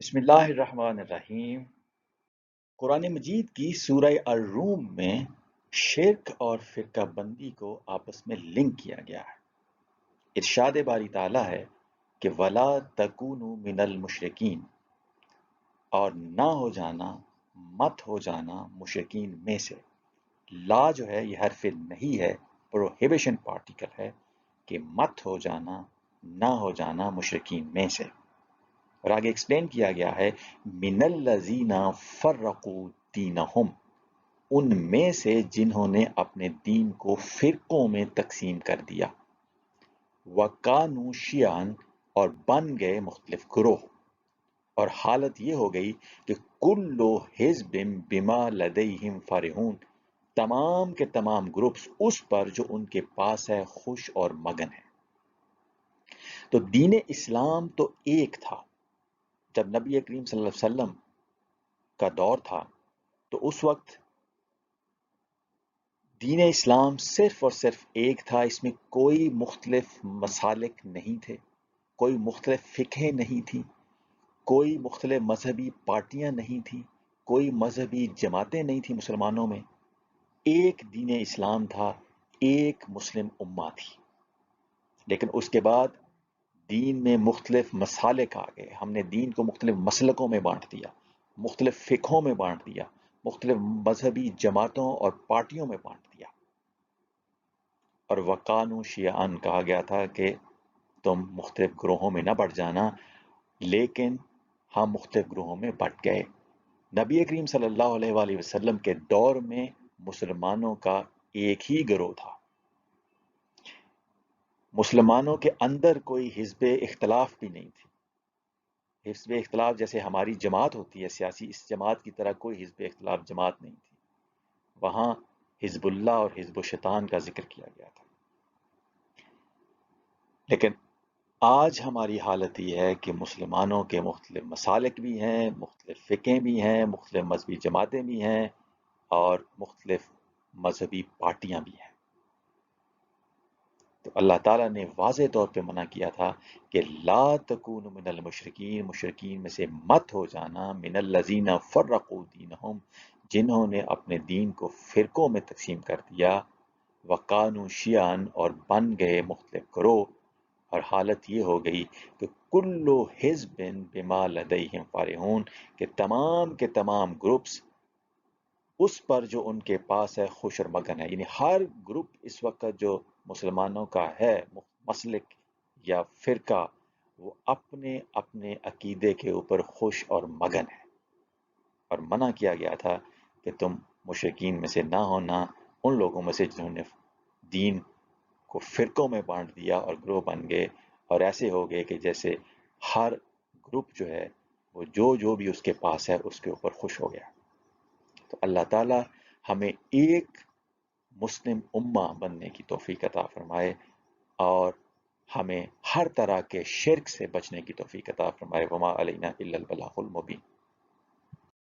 بسم اللہ الرحمن الرحیم۔ قرآن مجید کی سورہ الروم میں شرک اور فرقہ بندی کو آپس میں لنک کیا گیا ہے۔ ارشاد باری تعالیٰ ہے کہ وَلَا تَكُونُوا مِنَ الْمُشْرِكِينَ، اور نہ ہو جانا، مت ہو جانا مشرکین میں سے۔ لا جو ہے یہ حرف نہیں ہے، پروہیبیشن پارٹیکل ہے کہ مت ہو جانا، نہ ہو جانا مشرکین میں سے۔ اور آگے ایکسپلین کیا گیا ہے من الذین فرقوا دینہم، ان میں سے جنہوں نے اپنے دین کو فرقوں میں تقسیم کر دیا، وکانوا شیعاً، اور بن گئے مختلف گروہ، اور حالت یہ ہو گئی کہ کل حزب بما لدیہم فرحون، تمام کے تمام گروپس اس پر جو ان کے پاس ہے خوش اور مگن ہے۔ تو دین اسلام تو ایک تھا، جب نبی کریم صلی اللہ علیہ وسلم کا دور تھا تو اس وقت دین اسلام صرف اور صرف ایک تھا، اس میں کوئی مختلف مسالک نہیں تھے، کوئی مختلف فقہیں نہیں تھیں، کوئی مختلف مذہبی پارٹیاں نہیں تھیں، کوئی مذہبی جماعتیں نہیں تھیں مسلمانوں میں۔ ایک دین اسلام تھا، ایک مسلم امہ تھی۔ لیکن اس کے بعد دین میں مختلف مسالک آ گئے، ہم نے دین کو مختلف مسلکوں میں بانٹ دیا، مختلف فقہوں میں بانٹ دیا، مختلف مذہبی جماعتوں اور پارٹیوں میں بانٹ دیا۔ اور وقانو شیعان کہا گیا تھا کہ تم مختلف گروہوں میں نہ بٹ جانا، لیکن ہم مختلف گروہوں میں بٹ گئے۔ نبی کریم صلی اللہ علیہ وآلہ وسلم کے دور میں مسلمانوں کا ایک ہی گروہ تھا، مسلمانوں کے اندر کوئی حزب اختلاف بھی نہیں تھی۔ حزب اختلاف جیسے ہماری جماعت ہوتی ہے سیاسی، اس جماعت کی طرح کوئی حزب اختلاف جماعت نہیں تھی، وہاں حزب اللہ اور حزب الشیطان کا ذکر کیا گیا تھا۔ لیکن آج ہماری حالت یہ ہے کہ مسلمانوں کے مختلف مسالک بھی ہیں، مختلف فقہیں بھی ہیں، مختلف مذہبی جماعتیں بھی ہیں، اور مختلف مذہبی پارٹیاں بھی ہیں۔ تو اللہ تعالیٰ نے واضح طور پہ منع کیا تھا کہ لا تکون من المشرکین، مشرکین میں سے مت ہو جانا، من الذین فرقوا دینہم، جنہوں نے اپنے دین کو فرقوں میں تقسیم کر دیا، وقانوا شیعاً، اور بن گئے مختلف گروہ، اور حالت یہ ہو گئی کہ کل حزب بما لدیہم فرحون، کہ تمام کے تمام گروپس اس پر جو ان کے پاس ہے خوش اور مگن ہے۔ یعنی ہر گروپ اس وقت جو مسلمانوں کا ہے مسلک یا فرقہ، وہ اپنے اپنے عقیدے کے اوپر خوش اور مگن ہے۔ اور منع کیا گیا تھا کہ تم مشرکین میں سے نہ ہونا، ان لوگوں میں سے جنہوں نے دین کو فرقوں میں بانٹ دیا اور گروہ بن گئے، اور ایسے ہو گئے کہ جیسے ہر گروپ جو ہے وہ جو بھی اس کے پاس ہے اس کے اوپر خوش ہو گیا۔ تو اللہ تعالیٰ ہمیں ایک مسلم امہ بننے کی توفیق عطا فرمائے، اور ہمیں ہر طرح کے شرک سے بچنے کی توفیق عطا فرمائے۔ وما علینا الا البلاغ المبین۔